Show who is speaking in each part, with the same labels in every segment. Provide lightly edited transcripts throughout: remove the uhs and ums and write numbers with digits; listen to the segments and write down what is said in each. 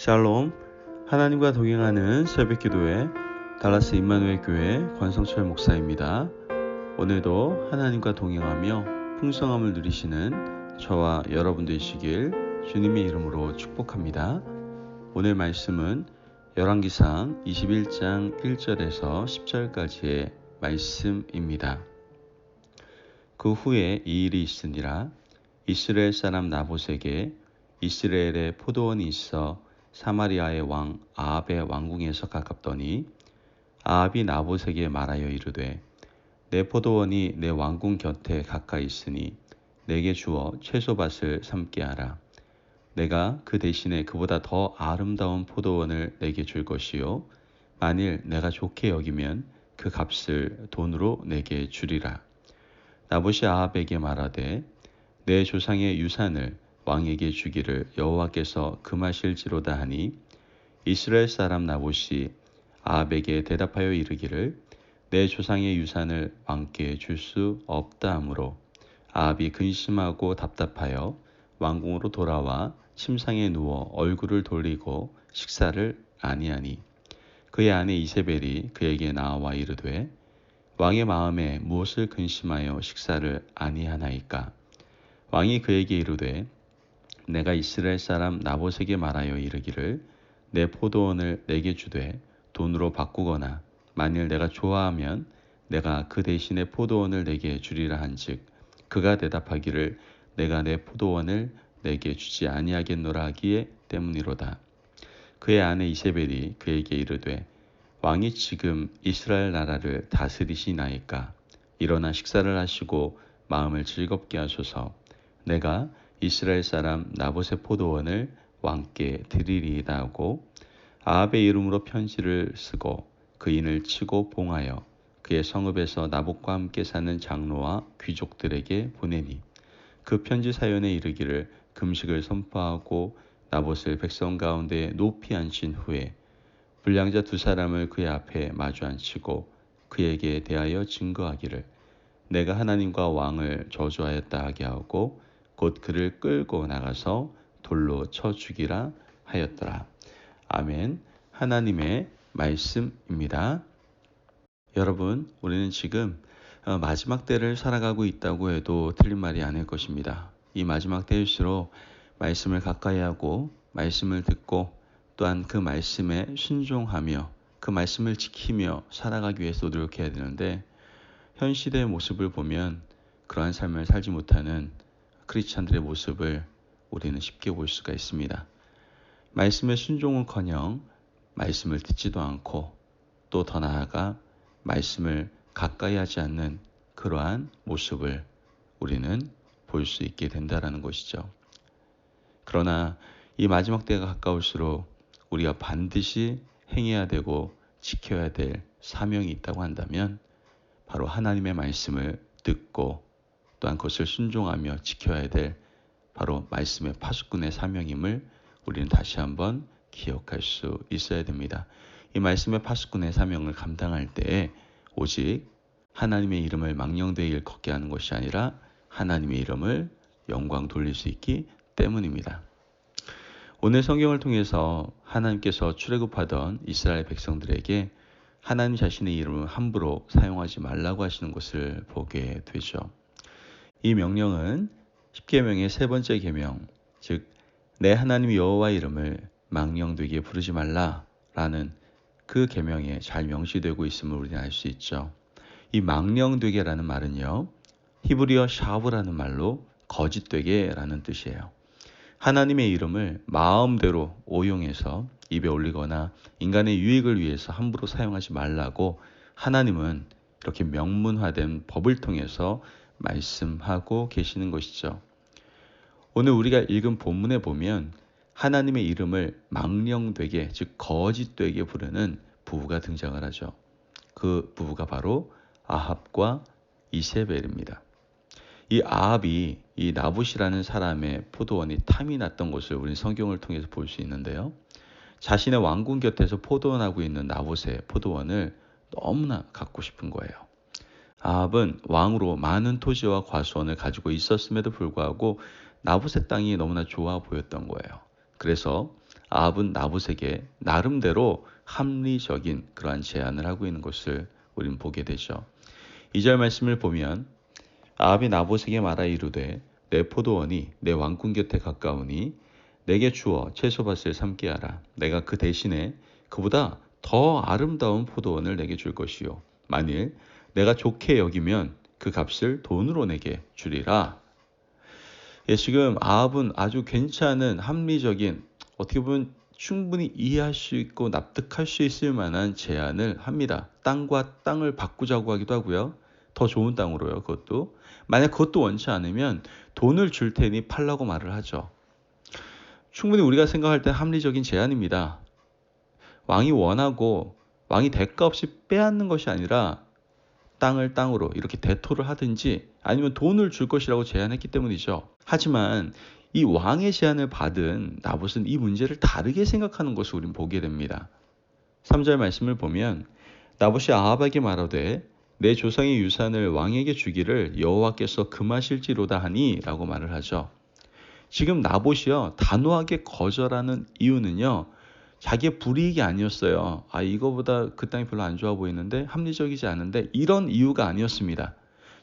Speaker 1: 샬롬, 하나님과 동행하는 새벽기도회 달라스 임마누엘 교회 권성철 목사입니다. 오늘도 하나님과 동행하며 풍성함을 누리시는 저와 여러분 되시길 주님의 이름으로 축복합니다. 오늘 말씀은 열왕기상 21장 1절에서 10절까지의 말씀입니다. 그 후에 이 일이 있으니라. 이스라엘 사람 나봇에게 이스라엘에 포도원이 있어 사마리아의 왕 아합의 왕궁에서 가깝더니 아합이 나봇에게 말하여 이르되 내 포도원이 내 왕궁 곁에 가까이 있으니 내게 주어 채소밭을 삼게 하라. 내가 그 대신에 그보다 더 아름다운 포도원을 내게 줄 것이요 만일 내가 좋게 여기면 그 값을 돈으로 내게 주리라. 나봇이 아합에게 말하되 내 조상의 유산을 왕에게 주기를 여호와께서 금하실지로다 하니 이스라엘 사람 나봇이 아합에게 대답하여 이르기를 내 조상의 유산을 왕께 줄 수 없다 하므로 아합이 근심하고 답답하여 왕궁으로 돌아와 침상에 누워 얼굴을 돌리고 식사를 아니하니 그의 아내 이세벨이 그에게 나와 이르되 왕의 마음에 무엇을 근심하여 식사를 아니하나이까. 왕이 그에게 이르되 내가 이스라엘 사람 나봇에게 말하여 이르기를 내 포도원을 내게 주되 돈으로 바꾸거나 만일 내가 좋아하면 내가 그 대신에 포도원을 내게 주리라 한즉 그가 대답하기를 내가 내 포도원을 내게 주지 아니하겠노라 하기에 때문이로다. 그의 아내 이세벨이 그에게 이르되 왕이 지금 이스라엘 나라를 다스리시나이까. 일어나 식사를 하시고 마음을 즐겁게 하소서. 내가 이스라엘 사람 나봇의 포도원을 왕께 드리리이다 하고 아합의 이름으로 편지를 쓰고 그인을 치고 봉하여 그의 성읍에서 나봇과 함께 사는 장로와 귀족들에게 보내니 그 편지 사연에 이르기를 금식을 선포하고 나봇을 백성 가운데 높이 앉힌 후에 불량자 두 사람을 그의 앞에 마주 앉히고 그에게 대하여 증거하기를 내가 하나님과 왕을 저주하였다 하게 하고 곧 그를 끌고 나가서 돌로 쳐 죽이라 하였더라. 아멘. 하나님의 말씀입니다. 여러분, 우리는 지금 마지막 때를 살아가고 있다고 해도 틀린 말이 아닐 것입니다. 이 마지막 때일수록 말씀을 가까이 하고 말씀을 듣고 또한 그 말씀에 순종하며 그 말씀을 지키며 살아가기 위해서 노력해야 되는데 현 시대의 모습을 보면 그러한 삶을 살지 못하는 크리스찬들의 모습을 우리는 쉽게 볼 수가 있습니다. 말씀의 순종은커녕 말씀을 듣지도 않고 또 더 나아가 말씀을 가까이 하지 않는 그러한 모습을 우리는 볼 수 있게 된다는 것이죠. 그러나 이 마지막 때가 가까울수록 우리가 반드시 행해야 되고 지켜야 될 사명이 있다고 한다면 바로 하나님의 말씀을 듣고 또한 그것을 순종하며 지켜야 될 바로 말씀의 파수꾼의 사명임을 우리는 다시 한번 기억할 수 있어야 됩니다. 이 말씀의 파수꾼의 사명을 감당할 때에 오직 하나님의 이름을 망령되이 일컫게 하는 것이 아니라 하나님의 이름을 영광 돌릴 수 있기 때문입니다. 오늘 성경을 통해서 하나님께서 출애굽하던 이스라엘 백성들에게 하나님 자신의 이름을 함부로 사용하지 말라고 하시는 것을 보게 되죠. 이 명령은 십계명의 세 번째 계명, 즉 내 하나님 여호와 이름을 망령되게 부르지 말라라는 그 계명에 잘 명시되고 있음을 우리는 알 수 있죠. 이 망령되게라는 말은요, 히브리어 샤브라는 말로 거짓되게라는 뜻이에요. 하나님의 이름을 마음대로 오용해서 입에 올리거나 인간의 유익을 위해서 함부로 사용하지 말라고 하나님은 이렇게 명문화된 법을 통해서 말씀하고 계시는 것이죠. 오늘 우리가 읽은 본문에 보면 하나님의 이름을 망령되게, 즉 거짓되게 부르는 부부가 등장을 하죠. 그 부부가 바로 아합과 이세벨입니다. 이 아합이 이 나봇이라는 사람의 포도원이 탐이 났던 것을 우리 성경을 통해서 볼 수 있는데요. 자신의 왕궁 곁에서 포도원하고 있는 나봇의 포도원을 너무나 갖고 싶은 거예요. 아합은 왕으로 많은 토지와 과수원을 가지고 있었음에도 불구하고 나봇의 땅이 너무나 좋아 보였던 거예요. 그래서 아합은 나봇에게 나름대로 합리적인 그러한 제안을 하고 있는 것을 우리는 보게 되죠. 2절 말씀을 보면 아합이 나봇에게 말하 이르되 내 포도원이 내 왕궁 곁에 가까우니 내게 주어 채소밭을 삼게 하라. 내가 그 대신에 그보다 더 아름다운 포도원을 내게 줄 것이요. 만일 내가 좋게 여기면 그 값을 돈으로 내게 주리라. 예, 지금 아합은 아주 괜찮은 합리적인, 어떻게 보면 충분히 이해할 수 있고 납득할 수 있을 만한 제안을 합니다. 땅과 땅을 바꾸자고 하기도 하고요. 더 좋은 땅으로요. 그것도. 만약 그것도 원치 않으면 돈을 줄 테니 팔라고 말을 하죠. 충분히 우리가 생각할 때 합리적인 제안입니다. 왕이 원하고 왕이 대가 없이 빼앗는 것이 아니라 땅을 땅으로 이렇게 대토를 하든지 아니면 돈을 줄 것이라고 제안했기 때문이죠. 하지만 이 왕의 제안을 받은 나봇은 이 문제를 다르게 생각하는 것을 우리는 보게 됩니다. 3절 말씀을 보면 나봇이 아합에게 말하되 내 조상의 유산을 왕에게 주기를 여호와께서 금하실지로다 하니 라고 말을 하죠. 지금 나봇이요 단호하게 거절하는 이유는요 자기의 불이익이 아니었어요. 이거보다 그 땅이 별로 안 좋아 보이는데 합리적이지 않은데 이런 이유가 아니었습니다.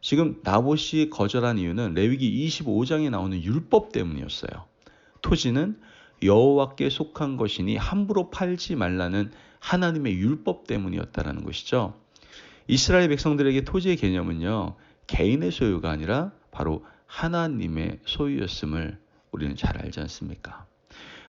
Speaker 1: 지금 나봇이 거절한 이유는 레위기 25장에 나오는 율법 때문이었어요. 토지는 여호와께 속한 것이니 함부로 팔지 말라는 하나님의 율법 때문이었다라는 것이죠. 이스라엘 백성들에게 토지의 개념은요 개인의 소유가 아니라 바로 하나님의 소유였음을 우리는 잘 알지 않습니까?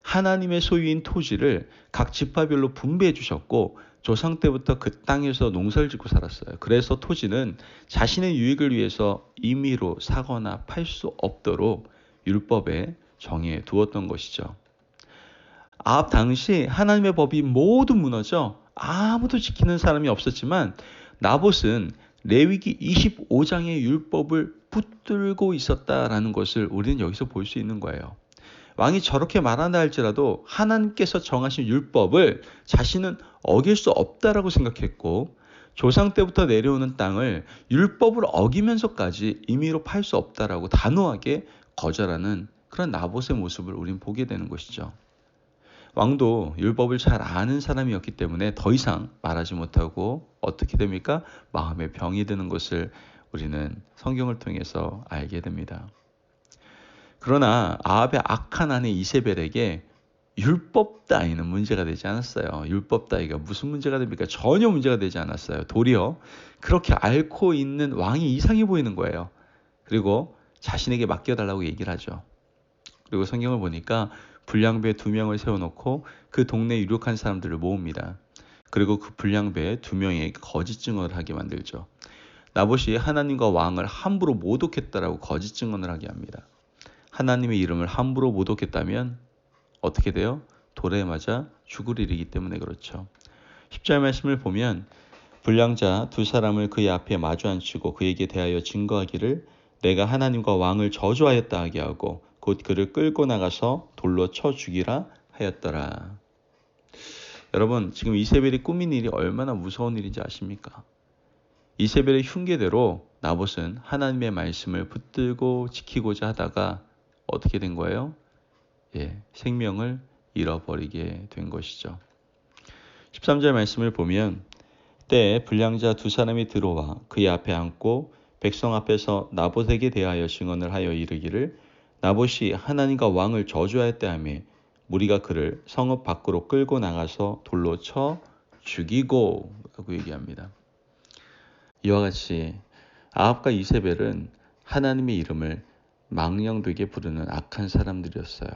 Speaker 1: 하나님의 소유인 토지를 각 지파별로 분배해 주셨고 조상 때부터 그 땅에서 농사를 짓고 살았어요. 그래서 토지는 자신의 유익을 위해서 임의로 사거나 팔 수 없도록 율법에 정해 두었던 것이죠. 아합 당시 하나님의 법이 모두 무너져 아무도 지키는 사람이 없었지만 나봇은 레위기 25장의 율법을 붙들고 있었다라는 것을 우리는 여기서 볼 수 있는 거예요. 왕이 저렇게 말한다 할지라도 하나님께서 정하신 율법을 자신은 어길 수 없다라고 생각했고 조상 때부터 내려오는 땅을 율법을 어기면서까지 임의로 팔 수 없다라고 단호하게 거절하는 그런 나봇의 모습을 우리는 보게 되는 것이죠. 왕도 율법을 잘 아는 사람이었기 때문에 더 이상 말하지 못하고 어떻게 됩니까? 마음에 병이 드는 것을 우리는 성경을 통해서 알게 됩니다. 그러나 아합의 악한 아내 이세벨에게 율법 따위는 문제가 되지 않았어요. 율법 따위가 무슨 문제가 됩니까? 전혀 문제가 되지 않았어요. 도리어 그렇게 앓고 있는 왕이 이상해 보이는 거예요. 그리고 자신에게 맡겨달라고 얘기를 하죠. 그리고 성경을 보니까 불량배 2명을 세워놓고 그 동네 유력한 사람들을 모읍니다. 그리고 그 불량배 2명에게 거짓 증언을 하게 만들죠. 나봇이 하나님과 왕을 함부로 모독했다라고 거짓 증언을 하게 합니다. 하나님의 이름을 함부로 모독했다면 어떻게 돼요? 돌에 맞아 죽을 일이기 때문에 그렇죠. 10절 말씀을 보면 불량자 2사람을 그의 앞에 마주 앉히고 그에게 대하여 증거하기를 내가 하나님과 왕을 저주하였다 하게 하고 곧 그를 끌고 나가서 돌로 쳐 죽이라 하였더라. 여러분 지금 이세벨이 꾸민 일이 얼마나 무서운 일인지 아십니까? 이세벨의 흉계대로 나봇은 하나님의 말씀을 붙들고 지키고자 하다가 어떻게 된 거예요? 생명을 잃어버리게 된 것이죠. 13절 말씀을 보면 때에 불량자 2사람이 들어와 그의 앞에 앉고 백성 앞에서 나봇에게 대하여 증언을 하여 이르기를 나봇이 하나님과 왕을 저주하였다 하며 무리가 그를 성읍 밖으로 끌고 나가서 돌로 쳐 죽이고 라고 얘기합니다. 이와 같이 아합과 이세벨은 하나님의 이름을 망령되게 부르는 악한 사람들이었어요.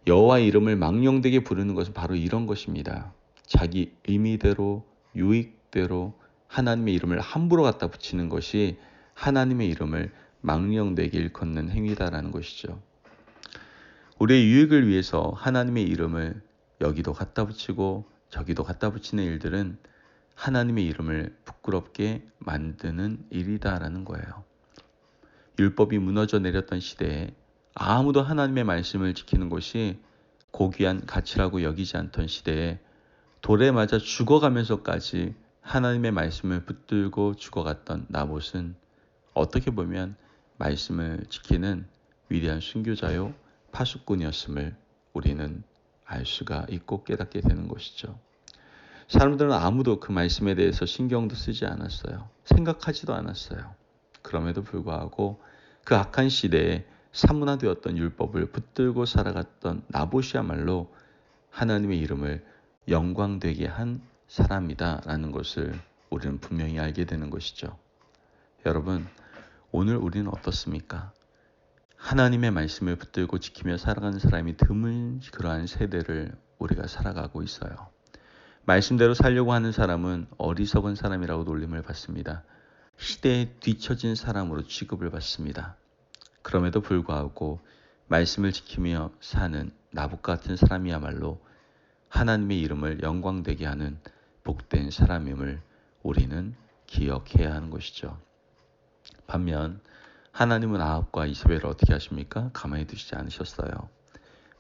Speaker 1: 여호와의 이름을 망령되게 부르는 것은 바로 이런 것입니다. 자기 의미대로 유익대로 하나님의 이름을 함부로 갖다 붙이는 것이 하나님의 이름을 망령되게 일컫는 행위다라는 것이죠. 우리의 유익을 위해서 하나님의 이름을 여기도 갖다 붙이고 저기도 갖다 붙이는 일들은 하나님의 이름을 부끄럽게 만드는 일이다라는 거예요. 율법이 무너져 내렸던 시대에 아무도 하나님의 말씀을 지키는 것이 고귀한 가치라고 여기지 않던 시대에 돌에 맞아 죽어가면서까지 하나님의 말씀을 붙들고 죽어갔던 나봇은 어떻게 보면 말씀을 지키는 위대한 순교자요 파수꾼이었음을 우리는 알 수가 있고 깨닫게 되는 것이죠. 사람들은 아무도 그 말씀에 대해서 신경도 쓰지 않았어요. 생각하지도 않았어요. 그럼에도 불구하고 그 악한 시대에 사문화되었던 율법을 붙들고 살아갔던 나봇이야말로 하나님의 이름을 영광되게 한 사람이다라는 것을 우리는 분명히 알게 되는 것이죠. 여러분, 오늘 우리는 어떻습니까? 하나님의 말씀을 붙들고 지키며 살아가는 사람이 드문 그러한 세대를 우리가 살아가고 있어요. 말씀대로 살려고 하는 사람은 어리석은 사람이라고 놀림을 받습니다. 시대에 뒤처진 사람으로 취급을 받습니다. 그럼에도 불구하고 말씀을 지키며 사는 나봇 같은 사람이야말로 하나님의 이름을 영광되게 하는 복된 사람임을 우리는 기억해야 하는 것이죠. 반면 하나님은 아합과 이세벨을 어떻게 하십니까? 가만히 두시지 않으셨어요.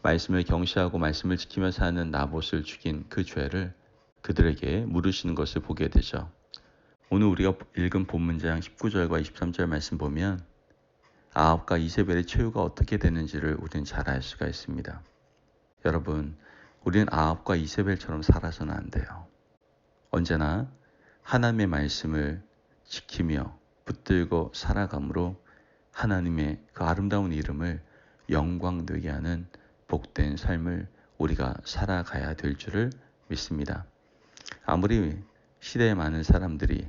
Speaker 1: 말씀을 경시하고 말씀을 지키며 사는 나봇을 죽인 그 죄를 그들에게 물으시는 것을 보게 되죠. 오늘 우리가 읽은 본문장 19절과 23절 말씀 보면 아합과 이세벨의 최후가 어떻게 되는지를 우리는 잘 알 수가 있습니다. 여러분, 우리는 아합과 이세벨처럼 살아서는 안 돼요. 언제나 하나님의 말씀을 지키며 붙들고 살아감으로 하나님의 그 아름다운 이름을 영광되게 하는 복된 삶을 우리가 살아가야 될 줄을 믿습니다. 아무리 시대에 많은 사람들이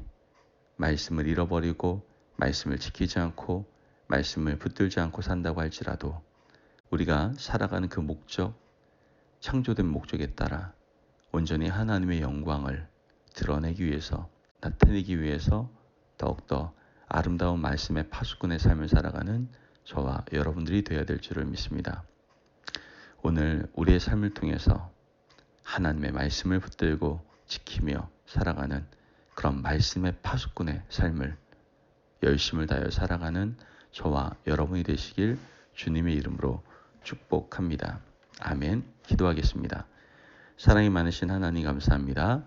Speaker 1: 말씀을 잃어버리고 말씀을 지키지 않고 말씀을 붙들지 않고 산다고 할지라도 우리가 살아가는 그 목적, 창조된 목적에 따라 온전히 하나님의 영광을 드러내기 위해서, 나타내기 위해서 더욱더 아름다운 말씀의 파수꾼의 삶을 살아가는 저와 여러분들이 되어야 될 줄을 믿습니다. 오늘 우리의 삶을 통해서 하나님의 말씀을 붙들고 지키며 살아가는 그런 말씀의 파수꾼의 삶을 열심을 다하여 살아가는 저와 여러분이 되시길 주님의 이름으로 축복합니다. 아멘. 기도하겠습니다. 사랑이 많으신 하나님 감사합니다.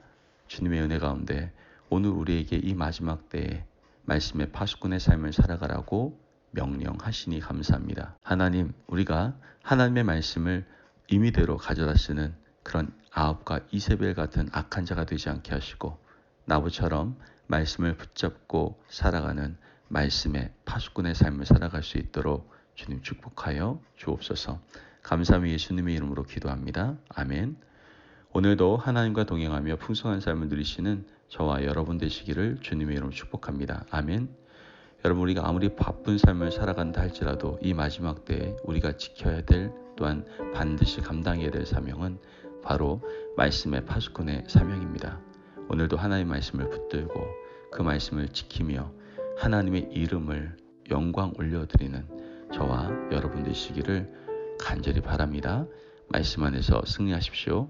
Speaker 1: 주님의 은혜 가운데 오늘 우리에게 이 마지막 때에 말씀의 파수꾼의 삶을 살아가라고 명령하시니 감사합니다. 하나님, 우리가 하나님의 말씀을 임의대로 가져다 쓰는 그런 아합과 이세벨 같은 악한 자가 되지 않게 하시고 나봇처럼 말씀을 붙잡고 살아가는 말씀의 파수꾼의 삶을 살아갈 수 있도록 주님 축복하여 주옵소서. 감사함이 예수님의 이름으로 기도합니다. 아멘. 오늘도 하나님과 동행하며 풍성한 삶을 누리시는 저와 여러분 되시기를 주님의 이름으로 축복합니다. 아멘. 여러분, 우리가 아무리 바쁜 삶을 살아간다 할지라도 이 마지막 때에 우리가 지켜야 될, 또한 반드시 감당해야 될 사명은 바로 말씀의 파수꾼의 사명입니다. 오늘도 하나님의 말씀을 붙들고 그 말씀을 지키며 하나님의 이름을 영광 올려드리는 저와 여러분 되시기를 간절히 바랍니다. 말씀 안에서 승리하십시오.